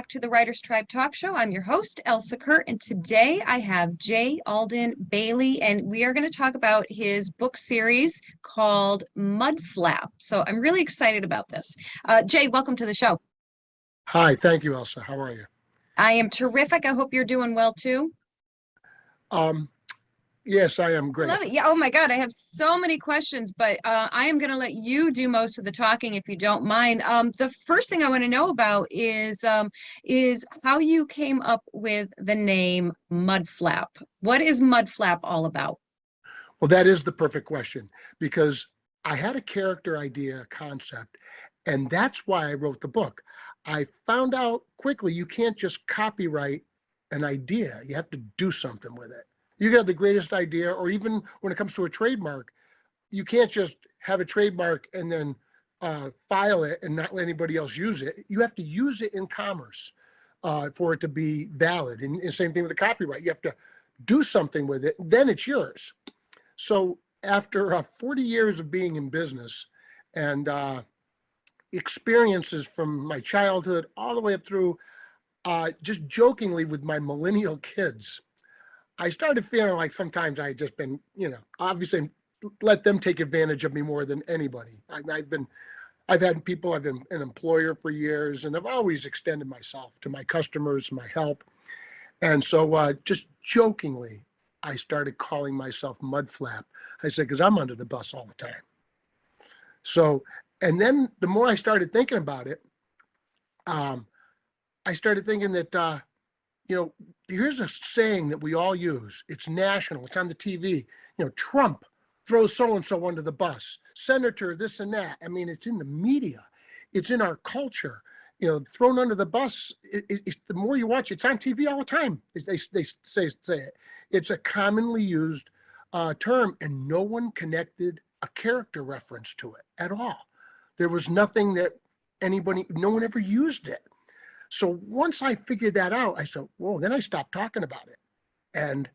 back to the Writers Tribe Talk Show. I'm your host, Elsa Kurt, and today I have Jay Alden Bailey, and we are going to talk about his book series called Mudflap. So I'm really excited about this. Jay, welcome to the show. Hi, thank you, Elsa. How are you? I am terrific. I hope you're doing well too. Yes, I am great. Love it. Yeah. Oh my God. I have so many questions, but I am going to let you do most of the talking if you don't mind. The first thing I want to know about is how you came up with the name Mudflap. What is Mudflap all about? Well, that is the perfect question because I had a character idea concept, and that's why I wrote the book. I found out quickly you can't just copyright an idea. You have to do something with it. You can have the greatest idea, or even when it comes to a trademark, you can't just have a trademark and then file it and not let anybody else use it. You have to use it in commerce for it to be valid. And same thing with the copyright. You have to do something with it, then it's yours. So after 40 years of being in business and experiences from my childhood all the way up through just jokingly with my millennial kids, I started feeling like sometimes I had just been, obviously let them take advantage of me more than anybody. I've been an employer for years, and I've always extended myself to my customers, my help. And so just jokingly, I started calling myself Mudflap. I said, because I'm under the bus all the time. So, and then the more I started thinking about it, I started thinking that, here's a saying that we all use. It's national. It's on the TV. Trump throws so-and-so under the bus. Senator, this and that. I mean, it's in the media. It's in our culture. Thrown under the bus. The more you watch, it's on TV all the time. They say it. It's a commonly used term, and no one connected a character reference to it at all. There was nothing that no one ever used it. So once I figured that out, I said, whoa, then I stopped talking about it. And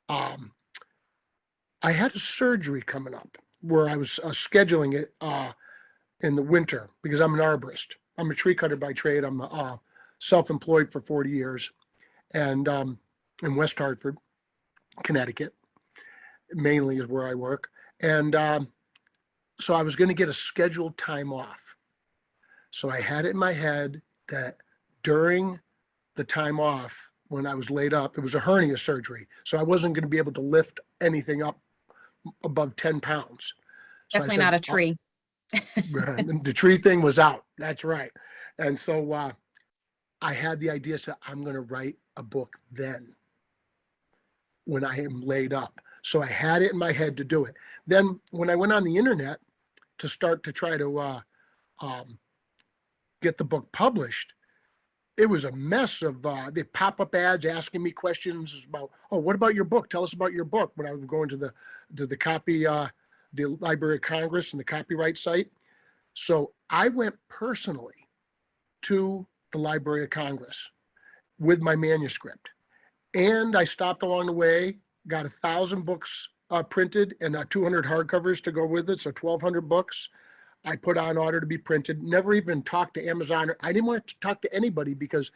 I had a surgery coming up where I was scheduling it in the winter because I'm an arborist. I'm a tree cutter by trade. I'm self-employed for 40 years and in West Hartford, Connecticut, mainly is where I work. And so I was going to get a scheduled time off. So I had it in my head that during the time off, when I was laid up, it was a hernia surgery. So I wasn't going to be able to lift anything up above 10 pounds. So Definitely not a tree. The tree thing was out. That's right. And so I had the idea, so I'm going to write a book then when I am laid up. So I had it in my head to do it. Then when I went on the internet to start to try to get the book published, it was a mess of the pop-up ads asking me questions about, oh, what about your book? Tell us about your book. When I was going to the Library of Congress and the copyright site. So I went personally to the Library of Congress with my manuscript. And I stopped along the way, got 1,000 books printed and 200 hardcovers to go with it. So 1,200 books. I put on order to be printed, never even talked to Amazon. I didn't want to talk to anybody because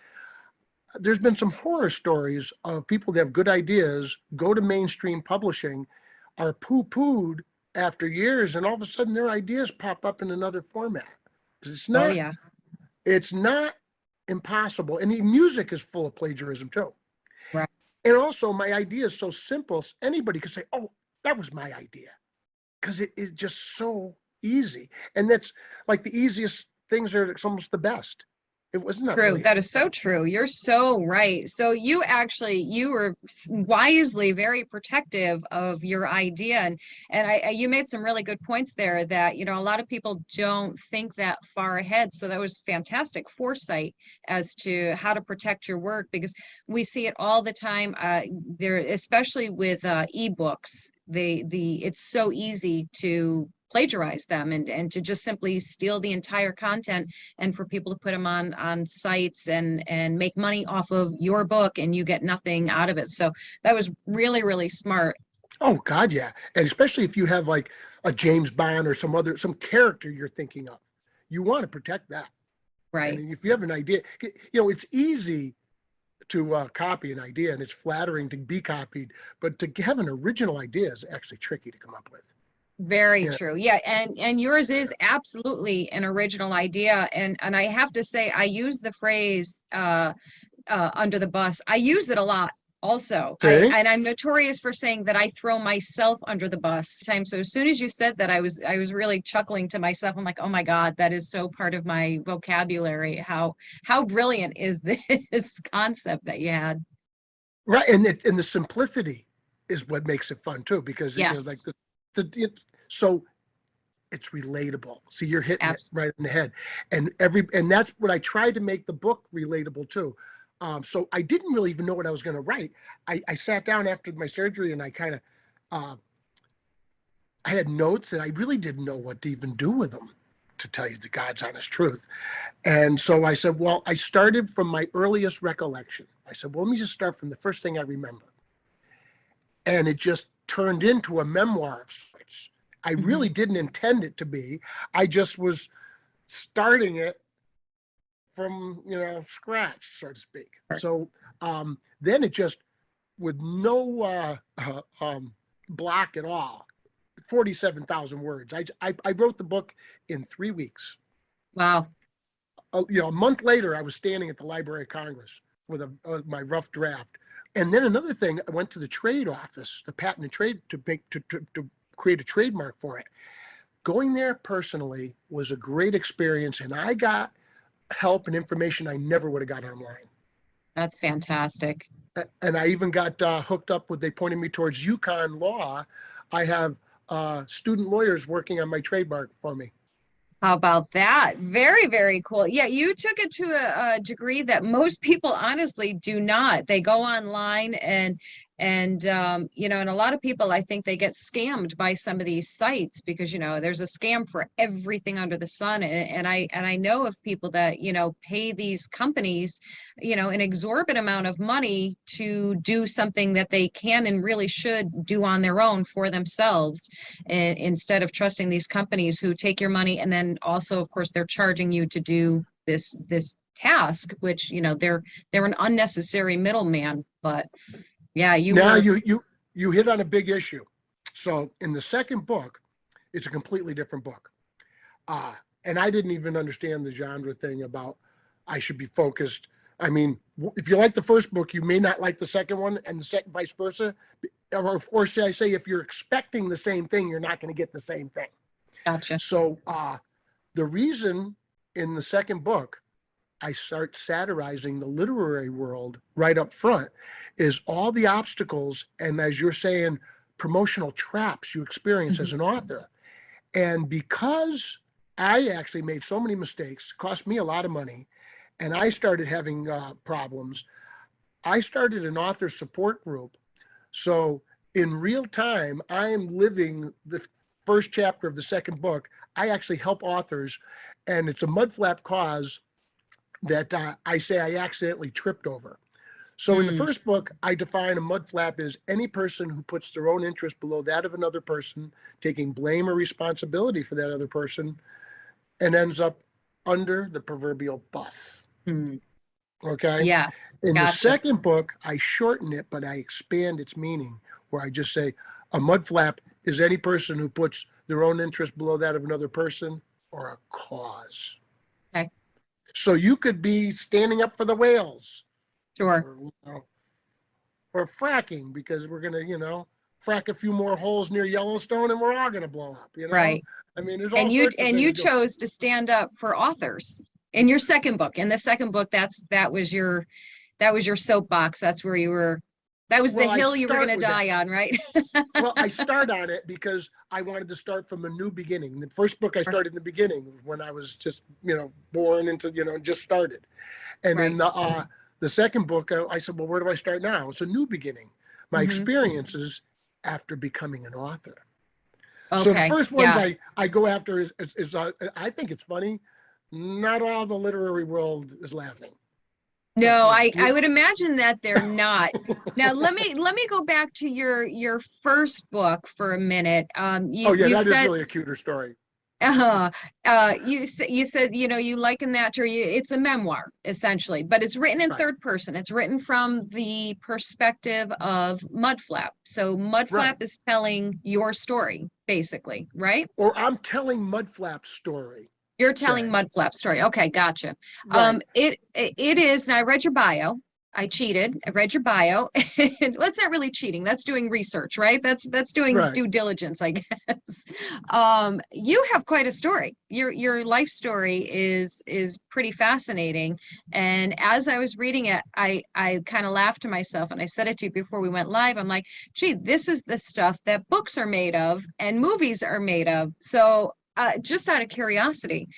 there's been some horror stories of people that have good ideas, go to mainstream publishing, are poo-pooed after years, and all of a sudden their ideas pop up in another format. It's not, It's not impossible. And the music is full of plagiarism too. Right. And also my idea is so simple, anybody could say, oh, that was my idea. Because it's just so easy. And that's like the easiest things are almost the best. It wasn't true. Really. That is so true. You're so right. So you were wisely very protective of your idea, and you made some really good points there that a lot of people don't think that far ahead. So that was fantastic foresight as to how to protect your work, because we see it all the time there, especially with ebooks. It's so easy to plagiarize them and to just simply steal the entire content, and for people to put them on sites and make money off of your book, and you get nothing out of it. So that was really, really smart. Oh God, yeah. And especially if you have like a James Bond or some character you're thinking of, you want to protect that. Right. And if you have an idea, it's easy to copy an idea, and it's flattering to be copied, but to have an original idea is actually tricky to come up with. Very Yeah. true. Yeah, and yours is absolutely an original idea. And I have to say, I use the phrase under the bus. I use it a lot also. See? I'm notorious for saying that I throw myself under the bus time. So as soon as you said that, I was really chuckling to myself. I'm like, oh my God, that is so part of my vocabulary. How brilliant is this concept that you had? Right. And the simplicity is what makes it fun too, because like Yes, so it's relatable. See, you're hitting it absolutely. right in the head. And that's what I tried to make the book relatable too. So I didn't really even know what I was going to write. I sat down after my surgery and I kind of uh, I had notes and I really didn't know what to even do with them, to tell you the God's honest truth. And so I said, well, I started from my earliest recollection. I said, well, let me just start from the first thing I remember. And it just turned into a memoir of sorts. I really Mhm. didn't intend it to be. I just was starting it from, scratch, so to speak. So then it just, with no block at all, 47,000 words. I wrote the book in 3 weeks. Wow. A month later, I was standing at the Library of Congress with my rough draft. And then another thing, I went to the trade office, the patent and trade, to create a trademark for it. Going there personally was a great experience, and I got help and information I never would have got online. That's fantastic. And I even got hooked up with, they pointed me towards Yukon Law. I have student lawyers working on my trademark for me. How about that? Very, very cool. Yeah, you took it to a degree that most people honestly do not. They go online and a lot of people, I think they get scammed by some of these sites because there's a scam for everything under the sun. And I know of people that pay these companies an exorbitant amount of money to do something that they can and really should do on their own for themselves, instead of trusting these companies who take your money, and then also of course they're charging you to do this task, which they're an unnecessary middleman. But yeah, you Now were. you hit on a big issue. So in the second book, it's a completely different book. And I didn't even understand the genre thing about I should be focused. I mean, if you like the first book, you may not like the second one, and the second vice versa. Or should I say, if you're expecting the same thing, you're not going to get the same thing. Gotcha. So the reason in the second book I start satirizing the literary world right up front is all the obstacles, and as you're saying, promotional traps you experience as Mhm. an author. And because I actually made so many mistakes, cost me a lot of money, and I started having problems, I started an author support group. So in real time, I am living the first chapter of the second book. I actually help authors, and it's a mudflap cause that I say I accidentally tripped over. So in the Mm, first book, I define a mudflap as any person who puts their own interest below that of another person, taking blame or responsibility for that other person, and ends up under the proverbial bus. mm. Okay. Yes, In the gotcha. second book, I shorten it, but I expand its meaning, where I just say a mudflap is any person who puts their own interest below that of another person or a cause. Okay, So you could be standing up for the whales, sure. or, or fracking, because we're going to, frack a few more holes near Yellowstone and we're all going to blow up. Right. I mean, there's all And you sorts of and you things going. chose to stand up for authors in your second book. In the second book, that was your soapbox. That's where you were. That was the Well, I hill you were going start to with that. die on, right? Well, I start on it because I wanted to start from a new beginning. The first book I started in the beginning when I was just, born into, just started. And in Right. the second book, I said, well, where do I start now? It's a new beginning. My Hmm. experiences after becoming an author. So the Okay. first ones Yeah. I go after is I think it's funny. Not all the literary world is laughing, but No, I would imagine that they're not. Now let me go back to your first book for a minute. oh You yeah, you that is said really a cuter story. Uh, you said, you know, you liken that to it's a memoir essentially, but it's written in Right, third person. It's written from the perspective of Mudflap. So right. Mudflap is telling your story, basically, right? Or I'm telling Mudflap's story, You're telling say. Mudflap's story. Okay, gotcha. Right, It is, and I read your bio. I cheated. I read your bio. And well, that's not really cheating. That's doing research, right? That's doing right. due diligence, I guess. You have quite a story. Your life story is pretty fascinating. And as I was reading it, I kind of laughed to myself, and I said it to you before we went live. I'm like, gee, this is the stuff that books are made of and movies are made of. So just out of curiosity,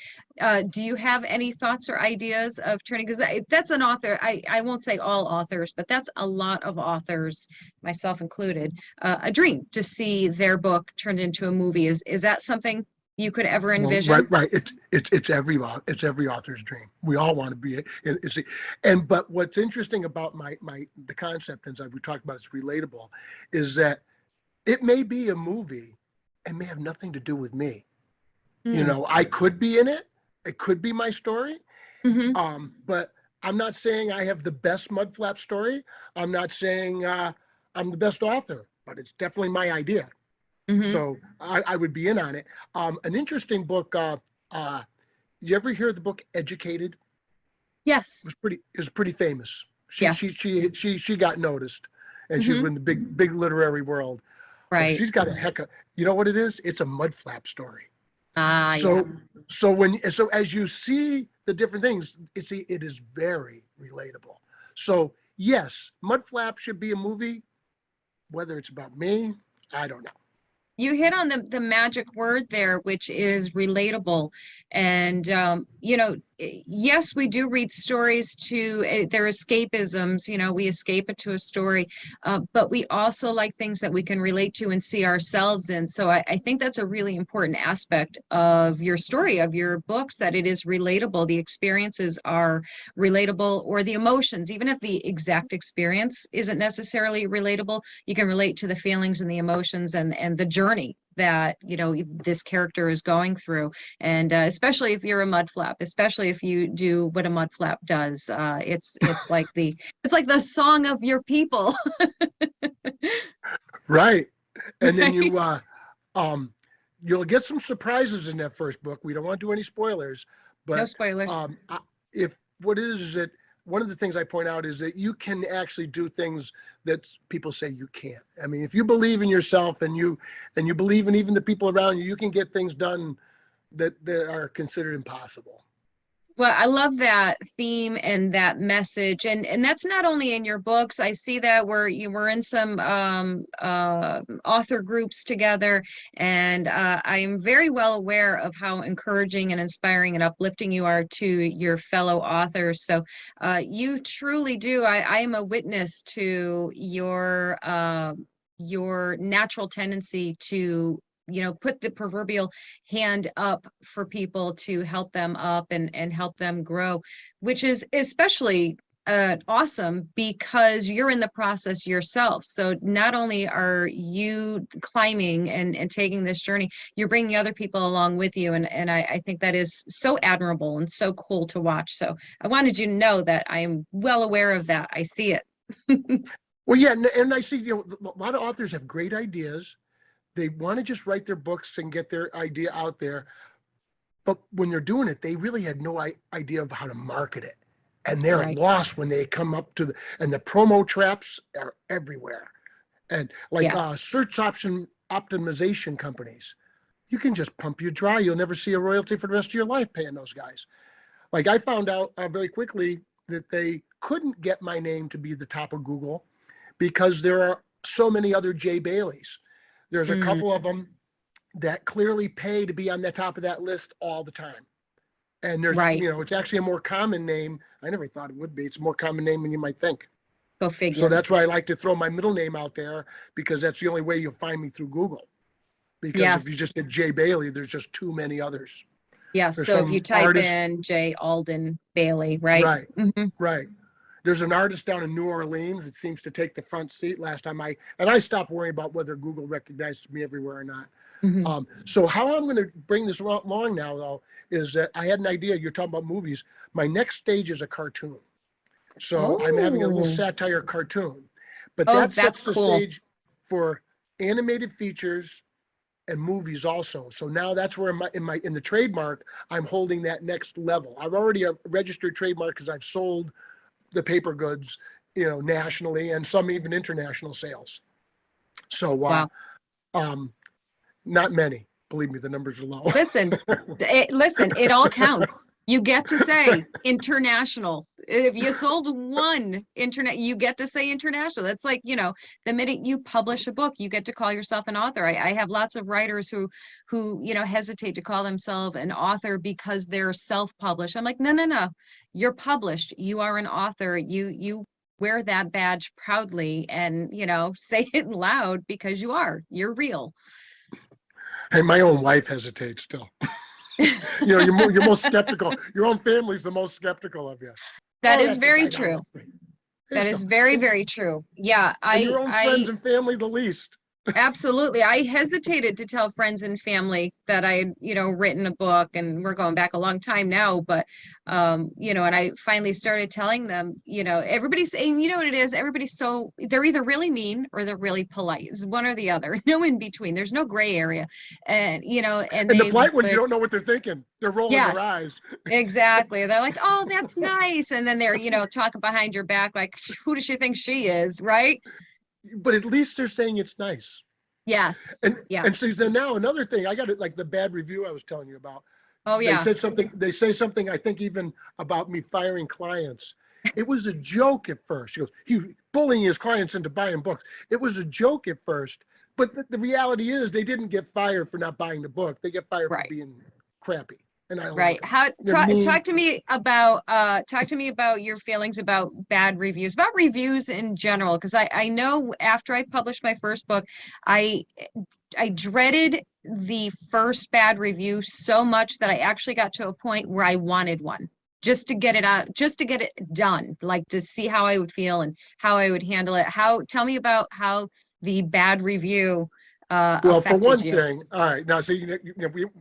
do you have any thoughts or ideas of turning? Because that's an author. I won't say all authors, but that's a lot of authors, myself included, a dream to see their book turned into a movie. Is that something you could ever Well, envision? right, right. It's every author's dream. We all want to be and but what's interesting about my the concept, and as we talked about, it's relatable, is that it may be a movie and may have nothing to do with me. You Hmm. know, I could be in it. It could be my story. Hmm. But I'm not saying I have the best Mudflap story. I'm not saying I'm the best author, but it's definitely my idea. Hmm. So I would be in on it. An interesting book. Uh, you ever hear the book Educated? Yes. It was pretty famous. Yes. She got noticed, and she's Hmm. in the big literary world. Well, Right. she's got a heck of, you know what it is? It's a Mudflap story. Ah, yeah. So so as you see the different things, it is very relatable. So yes, Mudflap should be a movie. Whether it's about me, I don't know. You hit on the magic word there, which is relatable. And you know, yes, we do read stories to their escapisms. You know, we escape into a story, but we also like things that we can relate to and see ourselves in. So I think that's a really important aspect of your story, of your books, that it is relatable. The experiences are relatable, or the emotions, even if the exact experience isn't necessarily relatable, you can relate to the feelings and the emotions and the journey that, you know, this character is going through. And especially if you're a mudflap, especially if you do what a mudflap does, it's like the song of your people. Right. And then Right. um you'll get some surprises in that first book. We don't want to do any spoilers, No but spoilers. if what is that one of the things I point out is that you can actually do things that people say you can't. I mean, if you believe in yourself and you believe in even the people around you, you can get things done that are considered impossible. Well, I love that theme and that message, and that's not only in your books. I see that you were in some author groups together, and I am very well aware of how encouraging and inspiring and uplifting you are to your fellow authors. So you truly do. I am a witness to your natural tendency to, you know, put the proverbial hand up for people to help them up and help them grow, which is especially awesome because you're in the process yourself. So not only are you climbing and taking this journey, you're bringing other people along with you. And I think that is so admirable and so cool to watch. So I wanted you to know that I am well aware of that. I see it. Well, yeah, and I see, a lot of authors have great ideas. They want to just write their books and get their idea out there. But when they're doing it, they really had no idea of how to market it. And they're Right. lost when they come up to and the promo traps are everywhere. And like Yes. search option optimization companies, you can just pump you dry. You'll never see a royalty for the rest of your life paying those guys. Like I found out very quickly that they couldn't get my name to be the top of Google because there are so many other Jay Baileys. There's a Mm, couple of them that clearly pay to be on the top of that list all the time. And there's, right. it's actually a more common name. I never thought it would be. It's a more common name than you might think. Go So figure. that's why I like to throw my middle name out there because that's the only way you'll find me through Google. Because if you Yes. just did Jay Bailey, there's just too many others. Yes. There's So if you some type artist, in Jay Alden Bailey, right? right, Hmm. right. There's an artist down in New Orleans that seems to take the front seat last time I stopped worrying about whether Google recognizes me everywhere or not. Mhm. So how I'm going to bring this along now, though, is that I had an idea. You're talking about movies. My next stage is a cartoon. So I'm having a little Oh, satire cartoon, but oh, that that's sets the cool. stage for animated features and movies also. So now that's where in the trademark, I'm holding that next level. I've already a registered trademark because I've sold the paper goods, nationally and some even international sales. So Wow. um, not many. Believe me, the numbers are low. Listen, listen, it all counts. You get to say international. If you sold one internet, you get to say international. That's like, the minute you publish a book, you get to call yourself an author. I have lots of writers who, hesitate to call themselves an author because they're self-published. I'm like, no, no, no. You're published. You are an author. You wear that badge proudly and, say it loud because you're real. And my own wife hesitates still. You're most skeptical. Your own family's the most skeptical of you. That Oh, is that's a very guy down the true. street. That There's is no, very, and, very true. Yeah, and your own friends I and family the least. absolutely. I hesitated to tell friends and family that I had, written a book, and we're going back a long time now, but and I finally started telling them, everybody's saying, you know what it is, they're either really mean or they're really polite. It's one or the other. No in between. There's no gray area. And and And the they polite ones, you would don't know what they're thinking. They're rolling their yes. eyes. Exactly. They're like, "Oh, that's nice." And then they're, talking behind your back like, "Who does she think she is?" Right? But at least they're saying it's nice. Yes. And so Yes. then now another thing, I got it like the bad review I was telling you about. Oh, They yeah. said something, they say something, I think even about me firing clients. It was a joke at first. He bullying his clients into buying books. It was a joke at first, but the reality is they didn't get fired for not buying the book. They get fired for Right. being crappy. And I don't like Right. them. How They're mean. talk to me about your feelings about bad reviews, about reviews in general, because I know after I published my first book, I I dreaded the first bad review so much that I actually got to a point where I wanted one just to get it out, just to get it done, like to see how I would feel and how I would handle it. Tell me about how the bad review Well, for affected one you. thing, all right. Now, so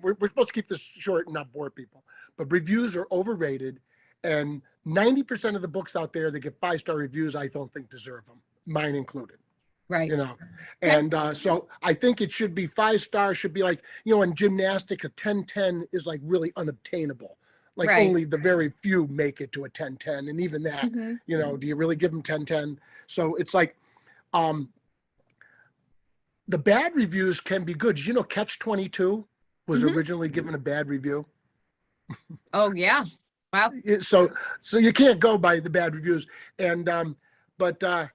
we're supposed to keep this short and not bore people, but reviews are overrated, and 90% of the books out there that get 5-star reviews, I don't think deserve them, mine included. Right. You know, Okay. and so I think it should be 5 stars. Should be like in gymnastics, a 10-10 is like really unobtainable. Like Right. only the very few make it to a 10-10, and even that, Hmm. do you really give them 10-10? So it's like, um, the bad reviews can be good. Did you know Catch 22 was Hmm. originally given a bad review? Oh, yeah. Wow. So you can't go by the bad reviews. And but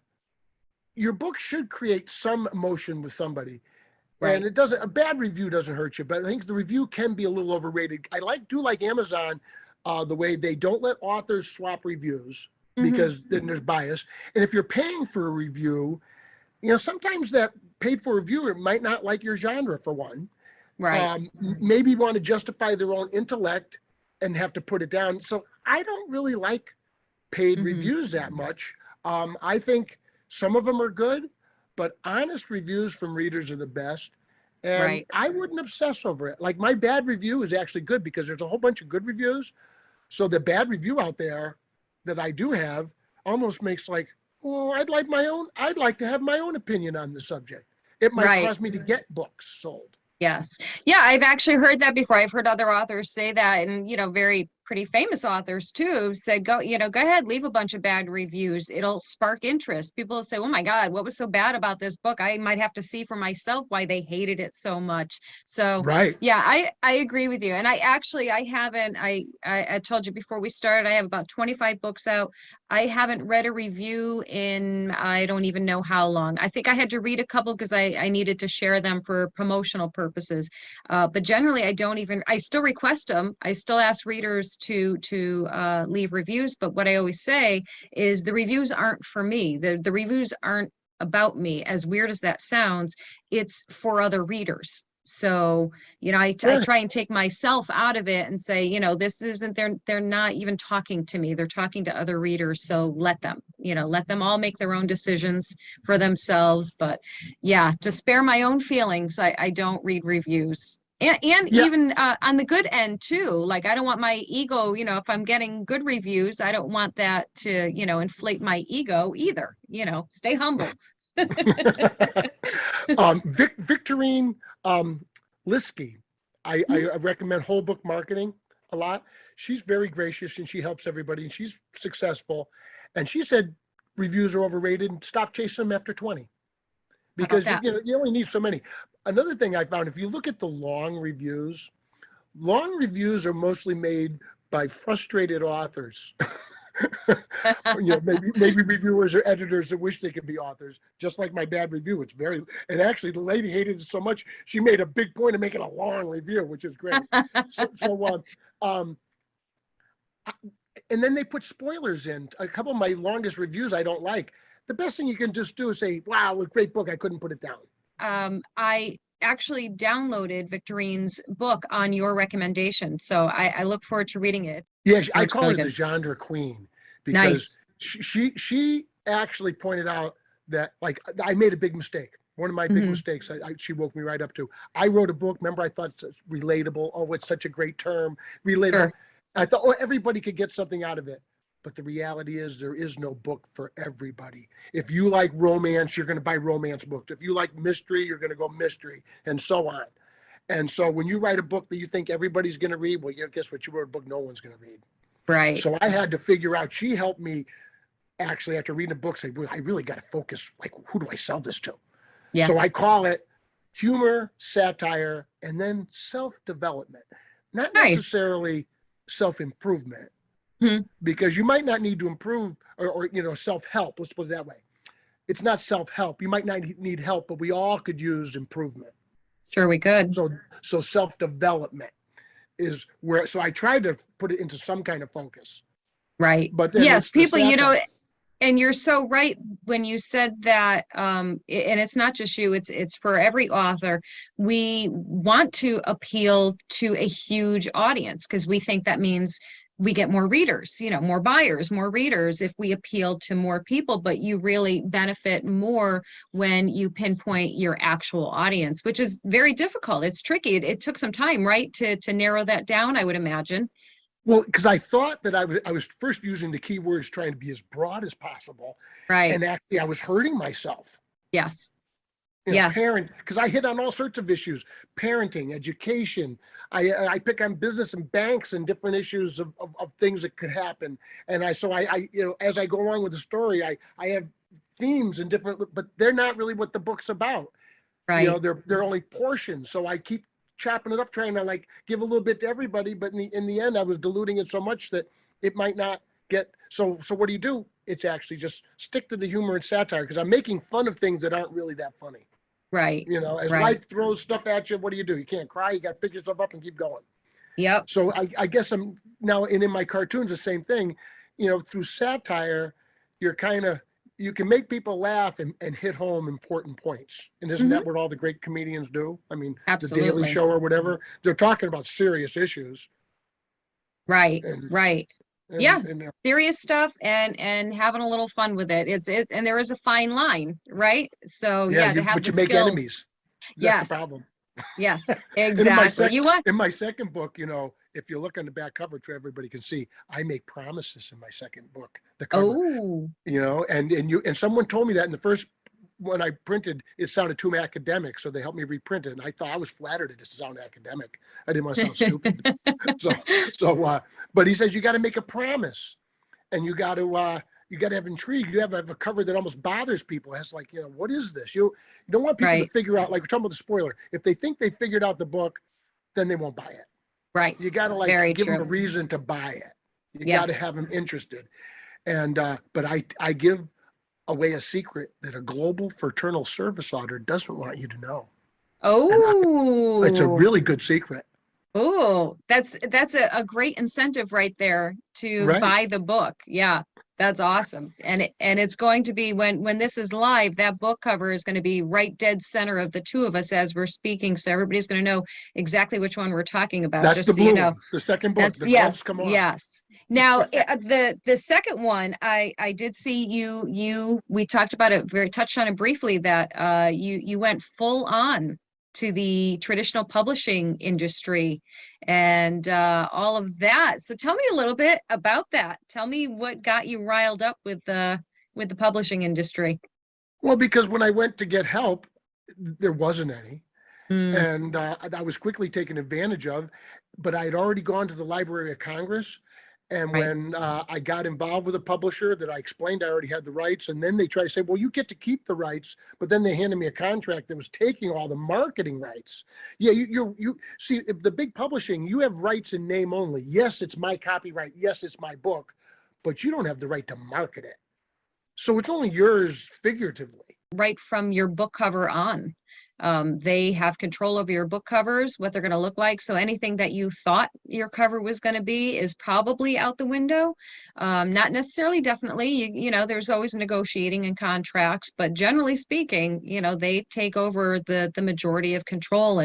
your book should create some emotion with somebody. And Right. a bad review doesn't hurt you, but I think the review can be a little overrated. Do like Amazon, the way they don't let authors swap reviews Hmm. because then there's bias. And if you're paying for a review, sometimes that paid for reviewer might not like your genre for one. Right. Maybe want to justify their own intellect and have to put it down. So I don't really like paid Hmm. reviews that much. I think some of them are good, but honest reviews from readers are the best. And Right. I wouldn't obsess over it. Like my bad review is actually good because there's a whole bunch of good reviews. So the bad review out there that I do have almost makes like, well, I'd like to have my own opinion on the subject. It might Right. cause me to get books sold. Yes. Yeah, I've actually heard that before. I've heard other authors say that, and very pretty famous authors too said, go ahead, leave a bunch of bad reviews. It'll spark interest. People will say, "Oh my God, what was so bad about this book? I might have to see for myself why they hated it so much." So Right. yeah, I agree with you. And I haven't, I told you before we started, I have about 25 books out. I haven't read a review in I don't even know how long. I think I had to read a couple because I needed to share them for promotional purposes. But generally, I still request them. I still ask readers to leave reviews. But what I always say is the reviews aren't for me. The reviews aren't about me. As weird as that sounds, it's for other readers. So, I Yeah. try and take myself out of it and say, this isn't, they're not even talking to me. They're talking to other readers. So let them all make their own decisions for themselves. But yeah, to spare my own feelings, I don't read reviews. And Yeah. even on the good end too, like I don't want my ego, if I'm getting good reviews, I don't want that to, inflate my ego either, stay humble. Victorine Liskey, I recommend Whole Book Marketing a lot. She's very gracious and she helps everybody and she's successful. And she said reviews are overrated and stop chasing them after 20 How about because that? you only need so many. Another thing I found, if you look at the long reviews are mostly made by frustrated authors. Maybe reviewers or editors that wish they could be authors, just like my bad review. And actually the lady hated it so much she made a big point of making a long review, which is great. Um, and then they put spoilers in. A couple of my longest reviews I don't like. The best thing you can just do is say, "Wow, a great book. I couldn't put it down." I actually downloaded Victorine's book on your recommendation, so I look forward to reading it. Yeah, I Looks call really her the good. genre queen because Nice. she actually pointed out that like I made a big mistake. One of my big Hmm. mistakes she woke me right up to. I wrote a book. Remember, I thought it's relatable. Oh, it's such a great term, relatable. Sure. I thought, oh, everybody could get something out of it. But the reality is, there is no book for everybody. If you like romance, you're going to buy romance books. If you like mystery, you're going to go mystery, and so on. And so, when you write a book that you think everybody's going to read, well, guess what? You wrote a book no one's going to read. Right. So I had to figure out. She helped me actually after reading a book say, well, I really got to focus. Like, who do I sell this to? So I Yes. call it humor, satire, and then self-development. Not Nice. necessarily self-improvement, Hmm. because you might not need to improve or self-help. Let's put it that way. It's not self-help. You might not need help, but we all could use improvement. Sure, we could. So self-development is where. So I tried to put it into some kind of focus, Right. but then Yes, it's the people, satire. and you're so right when you said that, and it's not just you, it's for every author. We want to appeal to a huge audience because we think that means we get more readers, more buyers, more readers if we appeal to more people, but you really benefit more when you pinpoint your actual audience, which is very difficult. It's tricky. It took some time, right, to narrow that down, I would imagine. Well, because I thought that I was first using the keywords trying to be as broad as possible, Right. and actually I was hurting myself. Yes. Yes. Because I hit on all sorts of issues: parenting, education. I pick on business and banks and different issues of things that could happen. And I as I go along with the story, I have themes and different, but they're not really what the book's about. Right. They're only portions. So I keep chopping it up, trying to like give a little bit to everybody. But in the end, I was diluting it so much that it might not get. So what do? It's actually just stick to the humor and satire, because I'm making fun of things that aren't really that funny. Right. As Right. life throws stuff at you, what do? You can't cry. You got to pick yourself up and keep going. Yep. So I guess I'm now, and in my cartoons, the same thing. Through satire, you're kind of you can make people laugh and hit home important points. And isn't Hmm. that what all the great comedians do? I mean, the Daily Absolutely. Show or whatever, they're talking about serious issues. Right. And Right. Yeah. and Serious stuff and having a little fun with it. It's and there is a fine line, right? So yeah, yeah, to have but the you make skill. enemies. That's the Yes. problem. Yes. And Exactly. You what? in my second book, if you look on the back cover, so everybody can see, I make promises in my second book, the cover. Oh, And someone told me that in the first one I printed, it sounded too academic, so they helped me reprint it. And I thought, I was flattered it to sound academic. I didn't want to sound stupid. So but he says you got to make a promise, and you got to have intrigue. You have to have a cover that almost bothers people. It's like, what is this? You don't want people to right. figure out, like we're talking about the spoiler. If they think they figured out the book, then they won't buy it. Right. You got to like Very give them true. a reason to buy it. You got to Yes. have them interested. And but I give away a secret that a global fraternal service auditor doesn't want you to know. And it's a Oh. really good secret. Oh, that's a great incentive right there to Right. buy the book. Yeah. That's awesome. And it's going to be when this is live, that book cover is going to be right dead center of the two of us as we're speaking. So everybody's going to know exactly which one we're talking about, That's just the so you blue know. one, the second book. That's The gloves yes, come off. yes. Now the second one, I did see we talked about it very touched on it briefly that you went full on to the traditional publishing industry and all of that. So tell me a little bit about that. Tell me what got you riled up with the publishing industry. Well, because when I went to get help, there wasn't any. Mm, And I was quickly taken advantage of, but I had already gone to the Library of Congress. And right. when I got involved with a publisher that I explained I already had the rights, and then they try to say, well, you get to keep the rights, but then they handed me a contract that was taking all the marketing rights. Yeah, you see, if the big publishing, you have rights in name only. Yes, it's my copyright. Yes, it's my book, but you don't have the right to market it. So it's only yours figuratively. Right from your book cover on. They have control over your book covers, what they're going to look like. So anything that you thought your cover was going to be is probably out the window. Not necessarily, definitely. You know, there's always negotiating and contracts, but generally speaking, you know, they take over the majority of control.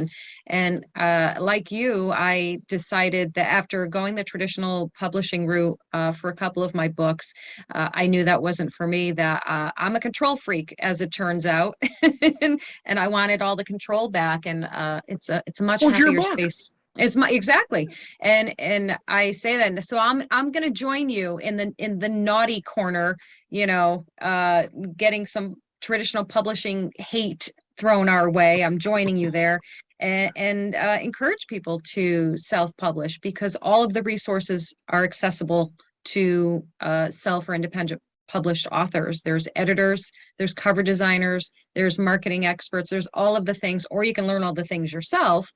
And like you, I decided that after going the traditional publishing route for a couple of my books, I knew that wasn't for me, that I'm a control freak, as it turns out. And I wanted all the control back. And it's a much Well, it's your happier book. space. It's my exactly. And I say that. And so I'm gonna join you in the naughty corner, you know, getting some traditional publishing hate thrown our way. I'm joining you there and encourage people to self-publish because all of the resources are accessible to self or independent published authors. There's editors, there's cover designers, there's marketing experts, there's all of the things, or you can learn all the things yourself.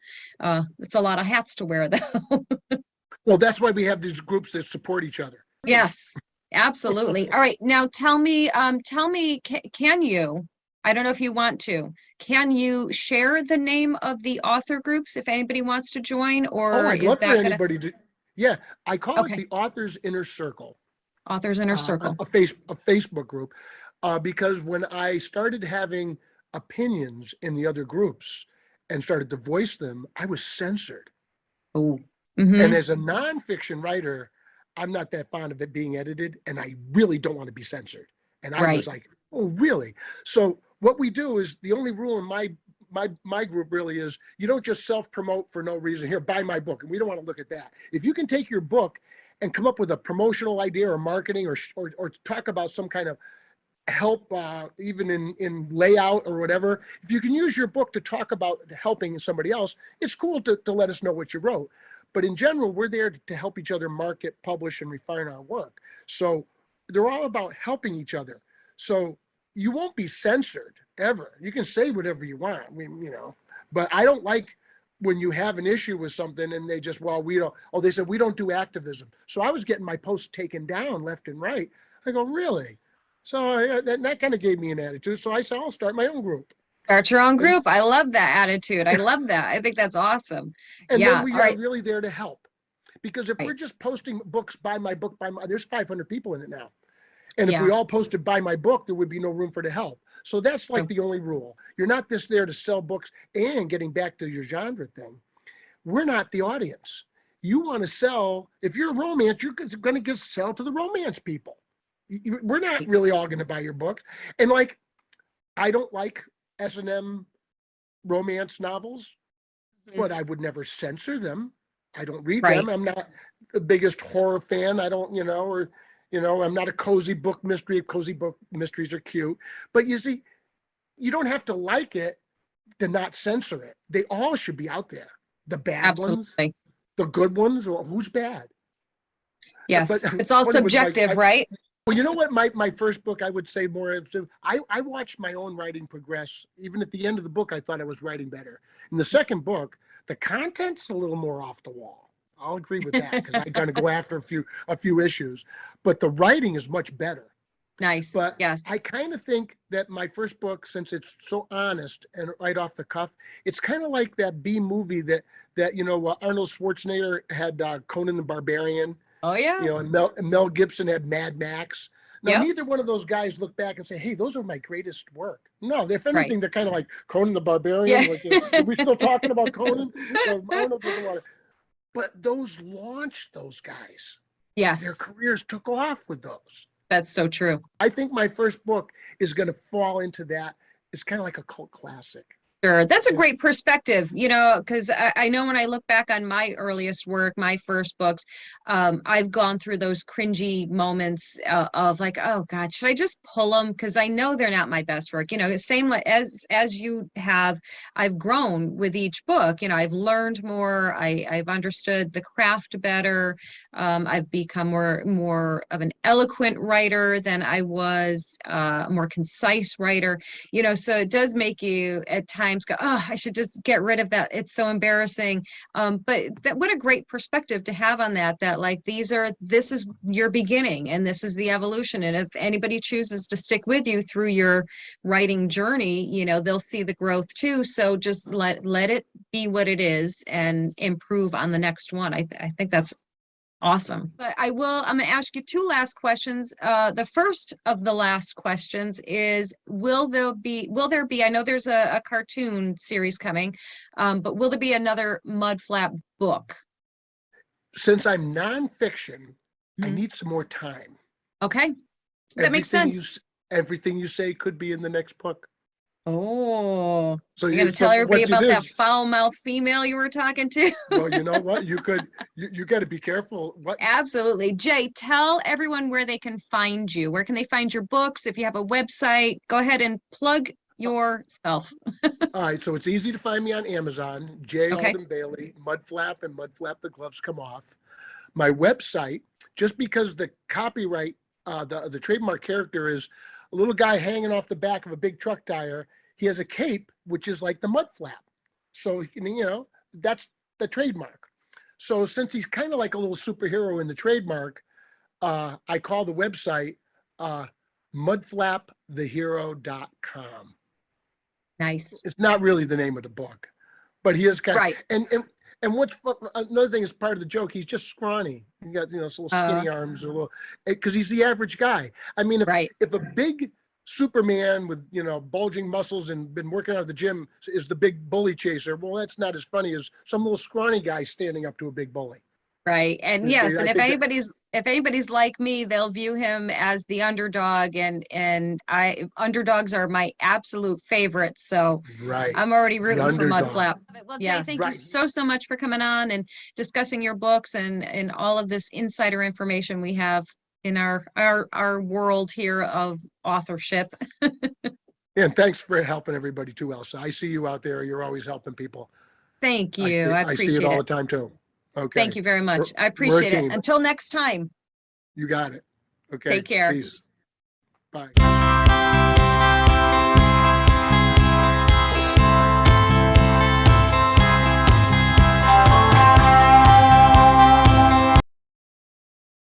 It's a lot of hats to wear, though. Well, that's why we have these groups that support each other. Yes, absolutely. All right, now tell me, can you? I don't know if you want to. Can you share the name of the author groups if anybody wants to join, Oh, or I'd is love for that gonna? anybody to. Yeah, I call it Okay, the Authors Inner Circle, Authors Inner Circle. a Facebook group, because when I started having opinions in the other groups and started to voice them, I was censored. Oh, And mm-hmm. as a nonfiction writer, I'm not that fond of it being edited, and I really don't want to be censored. And I was Right. like, oh, really? So what we do is the only rule in my group really is you don't just self-promote for no reason. Here, buy my book. And we don't want to look at that. If you can take your book and come up with a promotional idea or marketing or talk about some kind of help, even in layout or whatever, if you can use your book to talk about helping somebody else, it's cool to let us know what you wrote. But in general, we're there to help each other market, publish, and refine our work. So they're all about helping each other. So you won't be censored ever. You can say whatever you want. I mean, but I don't like when you have an issue with something and they just, well, we don't, oh, they said we don't do activism. So I was getting my posts taken down left and right. I go, really? So that kind of gave me an attitude. So I said, I'll start my own group. Start your own And group. I love that attitude. I love that. I think that's awesome. and then Yeah. we All are right. really there to help. Because if we're Right. just posting books, buy my book, there's 500 people in it now. And if we Yeah. all posted buy my book, there would be no room for the help. So that's like True. the only rule. You're not just there to sell books. And getting back to your genre thing, we're not the audience. You want to sell, if you're a romance, you're going to get sell to the romance people. We're not really all going to buy your books. And like, I don't like S&M romance novels, Mhm. but I would never censor them. I don't read them. Right. I'm not the biggest horror fan. I don't, I'm not a cozy book mystery. Cozy book mysteries are cute. But you see, you don't have to like it to not censor it. They all should be out there. The bad ones, Absolutely. the good ones, or who's bad? But Yes. It's all funny was subjective, right? well, you know what? My first book, I would say more of, I watched my own writing progress. Even at the end of the book, I thought I was writing better. In the second book, the content's a little more off the wall. I'll agree with that because I got to go after a few issues, but the writing is much better. Nice. But Yes. I kind of think that my first book, since it's so honest and right off the cuff, it's kind of like that B movie that Arnold Schwarzenegger had, Conan the Barbarian, Oh, yeah. and Mel Gibson had Mad Max. Now, Yep. neither one of those guys look back and say, hey, those are my greatest work. No, if Right. anything, they're kind of like Conan the Barbarian. Yeah. Like, are we still talking about Conan? Arnold doesn't want to. But those launched those guys. Their Yes, careers took off with those. that's so true. I think my first book is going to fall into that. It's kind of like a cult classic. Sure. That's a Yeah. great perspective, you know, because I know when I look back on my earliest work, my first books, I've gone through those cringy moments of like, oh God, should I just pull them? Because I know they're not my best work. You know, same as you have, I've grown with each book. You know, I've learned more. I've understood the craft better. I've become more of an eloquent writer than I was, a more concise writer. You know, so it does make you at times go, oh, I should just get rid of that. It's so embarrassing. But what a great perspective to have on that like this is your beginning and this is the evolution. And if anybody chooses to stick with you through your writing journey, you know, they'll see the growth too. So just let it be what it is and improve on the next one. I think that's awesome. But I'm going to ask you two last questions. The first of the last questions is, will there be, I know there's a cartoon series coming, but will there be another Mudflap book? Since I'm nonfiction, I Mhm. need some more time. Okay. That makes sense. Everything you say could be in the next book. Oh, So you're going to tell so everybody what it about that is, foul-mouthed female you were talking to? well, you know what? You got to be careful. What? Absolutely. Jay, tell everyone where they can find you. Where can they find your books? If you have a website, go ahead and plug yourself. All right, so it's easy to find me on Amazon, Jay Okay. Alden Bailey, Mudflap and Mudflap the Gloves Come Off. My website, just because the copyright, the trademark character is a little guy hanging off the back of a big truck tire. He has a cape, which is like the Mudflap. So, you know, that's the trademark. So since he's kind of like a little superhero in the trademark, I call the website mudflapthehero.com. Nice. It's not really the name of the book, but he is kind of, Right. and what's fun, another thing is part of the joke. He's just scrawny. He got, you know, little skinny arms, a little, because he's the average guy. I mean, Right. if a big Superman with, you know, bulging muscles and been working out at the gym is the big bully chaser, well, that's not as funny as some little scrawny guy standing up to a big bully. Right. And yes, and I if think that, anybody's like me, they'll view him as the underdog, and underdogs are my absolute favorites. So right, I'm already the rooting for underdog. Mudflap. Well, Jay, Yeah, thank you right. so much for coming on and discussing your books and all of this insider information we have in our world here of authorship. And thanks for helping everybody too, Elsa. I see you out there. You're always helping people. Thank you. I I see it appreciate all it. the time too. Okay. Thank you very much. I We're a appreciate it. team. Until next time, You got it. Okay. take care. Peace. Bye.